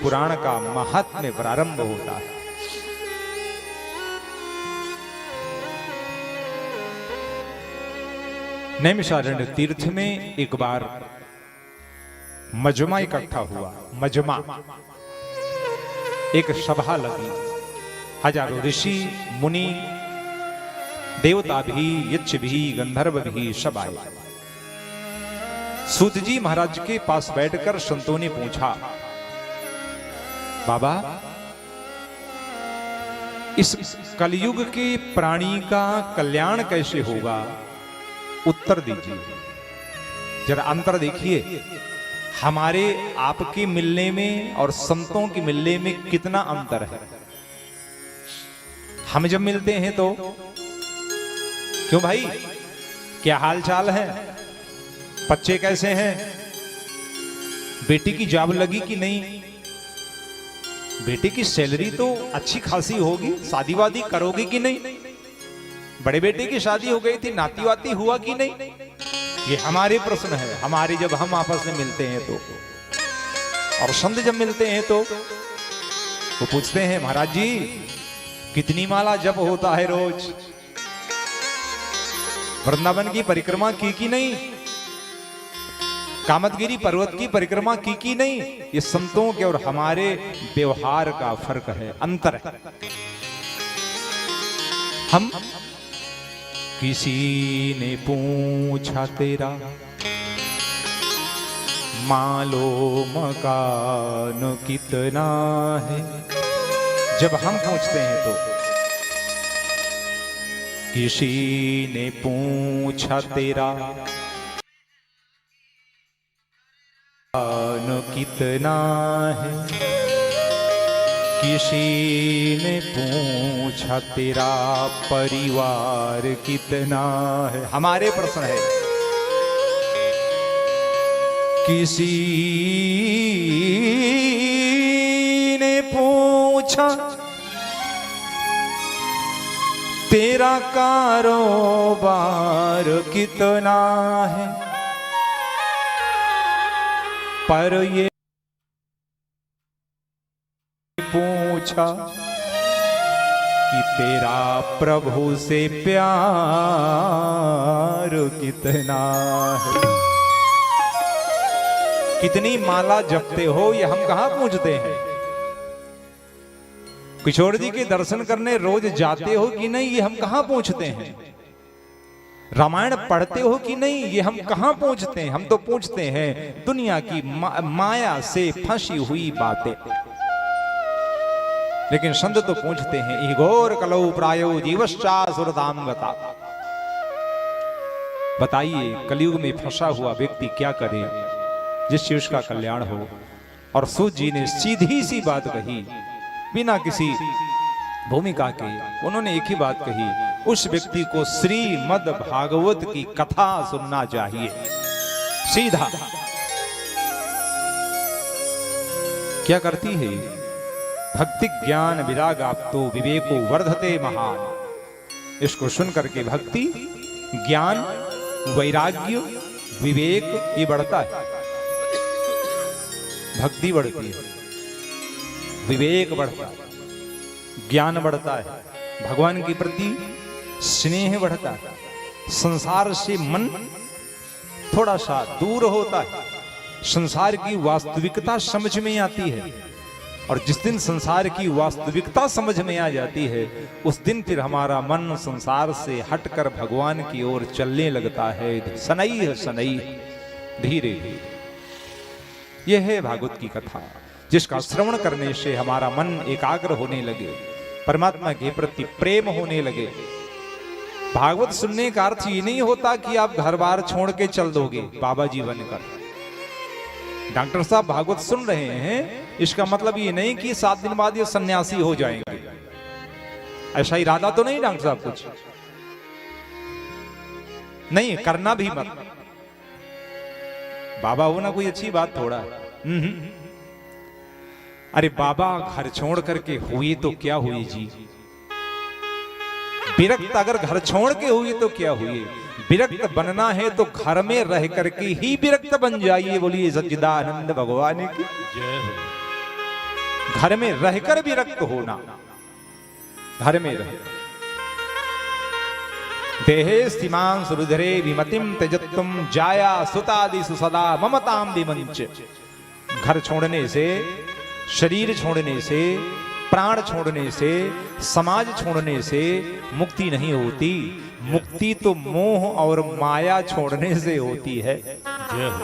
पुराण का महात्म्य प्रारंभ होता है। नैमिषारण्य तीर्थ में एक बार मजमा इकट्ठा हुआ। मजमा एक सभा लगी, हजारों ऋषि मुनि देवता भी, यक्ष भी, गंधर्व भी सब आए। सूत जी महाराज के पास बैठकर संतों ने पूछा, बाबा इस कलयुग के प्राणी का कल्याण कैसे होगा, उत्तर दीजिए। जरा अंतर देखिए, हमारे आपके मिलने में और संतों के मिलने में कितना अंतर है। हम जब मिलते हैं तो क्यों भाई, क्या हाल चाल है, बच्चे कैसे हैं, बेटी की जॉब लगी कि नहीं, बेटी की सैलरी तो अच्छी खासी होगी, शादी वादी करोगे कि नहीं, बड़े बेटे की शादी हो गई थी, नाती वाती हुआ कि नहीं। ये हमारे प्रश्न है, हमारे जब हम आपस में मिलते हैं तो। और संत जब मिलते हैं तो वो पूछते हैं, महाराज जी कितनी माला जप होता है रोज, वृंदावन की परिक्रमा की कि नहीं, कामतगिरी पर्वत की परिक्रमा की कि नहीं। ये संतों के और हमारे व्यवहार का फर्क है, अंतर है। हम किसी ने पूछा तेरा मालो मकान कितना है, जब हम पूछते हैं तो किसी ने पूछा तेरा मकान कितना है, किसी ने पूछा तेरा परिवार कितना है। हमारे प्रश्न है, किसी ने पूछा तेरा कारोबार कितना है, पर ये पूछा कि तेरा प्रभु से प्यार कितना है। कितनी माला जपते हो ये हम कहां पूछते हैं। किशोर जी के दर्शन करने रोज जाते हो कि नहीं ये हम कहां पूछते हैं। रामायण पढ़ते हो कि नहीं ये हम कहां पूछते हैं। हम तो पूछते हैं दुनिया की माया से फंसी हुई बातें। लेकिन संत तो पूछते हैं इगोर कलौ प्रायो जीवश्चा सुरदाम गता। बताइए कलयुग में फंसा हुआ व्यक्ति क्या करे जिससे उसका कल्याण हो। और सूत जी ने सीधी सी बात कही बिना किसी भूमिका के। उन्होंने एक ही बात कही, उस व्यक्ति को श्रीमद् भागवत की कथा सुनना चाहिए। सीधा क्या करती है भक्ति ज्ञान विरागाप्तो विवेको वर्धते महान। इसको सुन करके भक्ति ज्ञान वैराग्य विवेक ये बढ़ता है। भक्ति बढ़ती है, विवेक बढ़ता है, ज्ञान बढ़ता है, भगवान के प्रति स्नेह बढ़ता है, संसार से मन थोड़ा सा दूर होता है, संसार की वास्तविकता समझ में आती है। और जिस दिन संसार की वास्तविकता समझ में आ जाती है उस दिन फिर हमारा मन संसार से हटकर भगवान की ओर चलने लगता है। सनई है सनई धीरे धीरे। यह है भागवत की कथा जिसका श्रवण करने से हमारा मन एकाग्र होने लगे, परमात्मा के प्रति प्रेम होने लगे। भागवत सुनने का अर्थ ये नहीं होता कि आप घर बार छोड़ के चल दोगे बाबा जी बनकर। डॉक्टर साहब भागवत सुन रहे हैं इसका मतलब ये नहीं कि 7 दिन बाद ये सन्यासी हो जाएंगे। ऐसा इरादा तो नहीं डॉक्टर साहब, कुछ नहीं करना भी मत। बाबा होना कोई अच्छी बात थोड़ा है। अरे बाबा घर छोड़ करके हुए तो क्या हुए जी। विरक्त अगर घर छोड़ के हुए तो क्या हुए। विरक्त बनना है तो घर में रह करके ही विरक्त बन जाइए। बोलिए सच्चिदानंद भगवान की जय हो। घर में रहकर विरक्त होना, घर में रह देहे स्थिमांस रुधिरे विमतिम त्यजत्वम जाया सुतादिषु सदा ममताम विमंच। घर छोड़ने से, शरीर छोड़ने से, प्राण छोड़ने से, समाज छोड़ने से मुक्ति नहीं होती। मुक्ति तो मोह और माया छोड़ने से होती है। जय हो।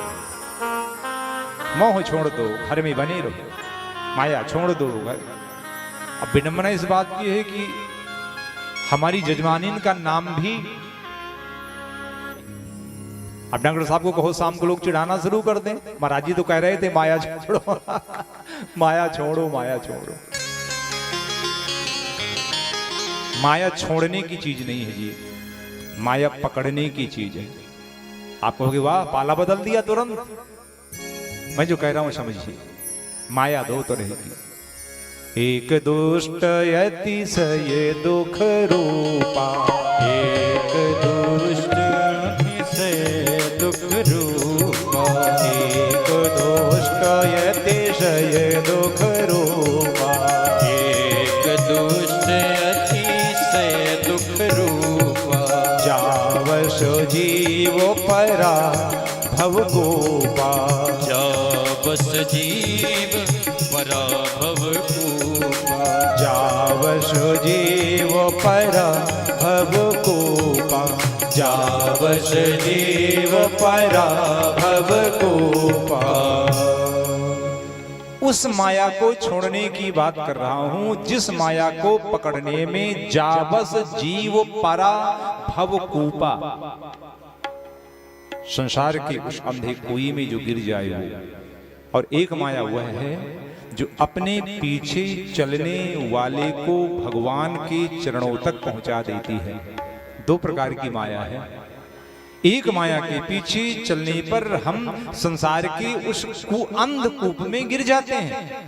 मोह छोड़ दो, घर में बने रहो, माया छोड़ दो। अब विडंबना इस बात की है कि हमारी जजमानीन का नाम भी, अब डॉक्टर साहब को कहो शाम को लोग चिढ़ाना शुरू कर दें। महाराज जी तो कह रहे थे माया छोड़ो माया छोड़ो, माया छोड़ो। माया छोड़ने की चीज नहीं है जी, माया पकड़ने की चीज है। आप कहोगे वाह पाला बदल दिया तुरंत। मैं जो कह रहा हूं समझिए, माया दो तो रहेगी। एक दुष्ट अतिशय दुख रूपा, एक दुष्ट अतिशय दुख रूपा, एक दुष्ट अतिशय दुख रूपा, एक दुष्ट अतिशय दुख रूपा। जावश जीव परा भव गोपा, जावस जीव परा भव कूपा, जावश जीव परा भव गोपा, जावश जीव परा भव गोपा। उस माया को छोड़ने की बात कर रहा हूं जिस माया को पकड़ने में जावस जीव परा भव कूपा। संसार के उस अंधे कुएं में जो गिर जाए, और एक माया वह है जो अपने पीछे चलने वाले को भगवान के चरणों तक पहुंचा देती है। दो प्रकार की माया है। एक माया के पीछे चलने पर हम संसार के उस अंधकूप में गिर जाते हैं,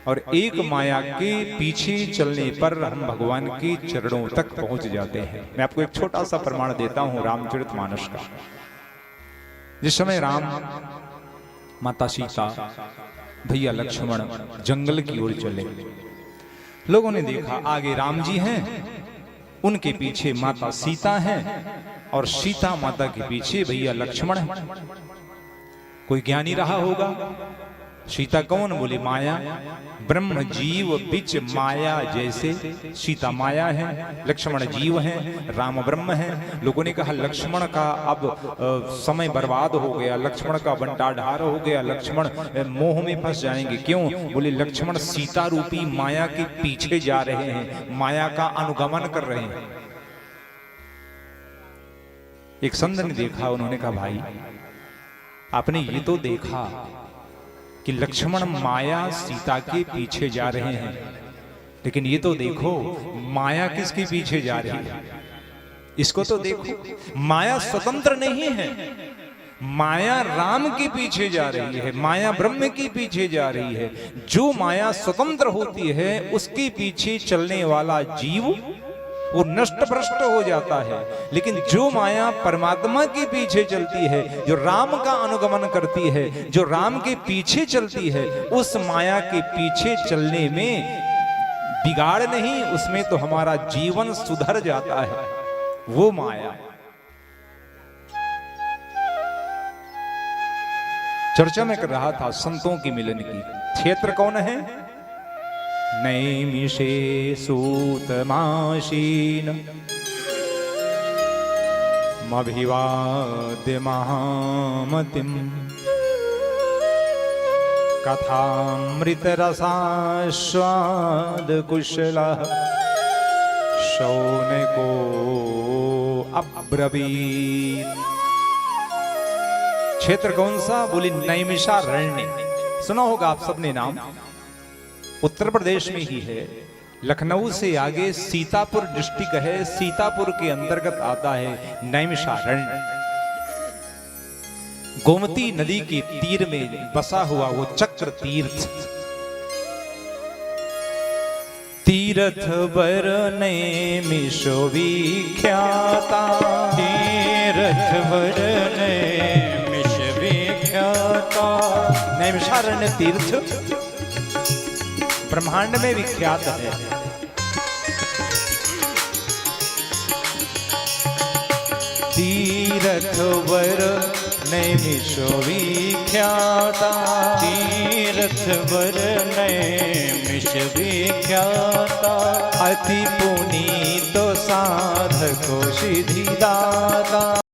और एक माया के पीछे चलने पर हम भगवान के चरणों तक पहुंच जाते हैं। मैं आपको एक छोटा सा प्रमाण देता हूं रामचरितमानस का। जिस समय राम, माता सीता, भैया लक्ष्मण जंगल की ओर चले, लोगों ने देखा आगे राम जी हैं, उनके पीछे माता सीता हैं, और सीता माता के पीछे भैया लक्ष्मण हैं। कोई ज्ञानी रहा होगा, सीता कौन? बोले माया। ब्रह्म जीव बिच माया जैसे, सीता माया है, लक्ष्मण जीव हैं, राम ब्रह्म हैं। लोगों ने कहा लक्ष्मण का अब समय बर्बाद हो गया, लक्ष्मण का बंटाढार हो गया, लक्ष्मण मोह में फंस जाएंगे। क्यों? बोले लक्ष्मण सीता रूपी माया के पीछे जा रहे हैं, माया का अनुगमन कर रहे हैं। एक संत ने देखा, उन्होंने कहा भाई आपने ये तो देखा कि लक्ष्मण माया सीता के पीछे जा रहे हैं, लेकिन ये तो देखो माया किसके पीछे जा रही है, इसको तो देखो। माया स्वतंत्र नहीं है, माया राम के पीछे जा रही है, माया ब्रह्म के पीछे जा रही है। जो माया स्वतंत्र होती है उसके पीछे चलने वाला जीव वो नष्ट भ्रष्ट हो जाता है, लेकिन जो माया परमात्मा के पीछे चलती है, जो राम का अनुगमन करती है, जो राम के पीछे चलती है, उस माया के पीछे चलने में बिगाड़ नहीं, उसमें तो हमारा जीवन सुधर जाता है। वो माया चर्चा में कर रहा था संतों की मिलन की। क्षेत्र कौन है? नैमिषे सूतमाशीन मभिवाद्य महामतिम कथामृत रसास्वाद कुशलः शौनको अब्रवीत्। क्षेत्र कौन सा? बोली नैमिषारण्य। सुना होगा आप सबने नाम, उत्तर प्रदेश में ही है। लखनऊ से आगे सीतापुर डिस्ट्रिक्ट है, सीतापुर के अंतर्गत आता है नैमिषारण्य। गोमती नदी के तीर में बसा हुआ वो चक्र तीर्थ। तीर्थ बर नैमिषो विख्याता, तीर्थ बर नैमिष विख्याता। नैमिषारण्य तीर्थ ब्रह्मांड में विख्यात है। तीरथ वर नैमिषो विख्याता, तीर्थ वर नैमिष विख्याता, अति पुनीतो साधको सिद्धिदाता।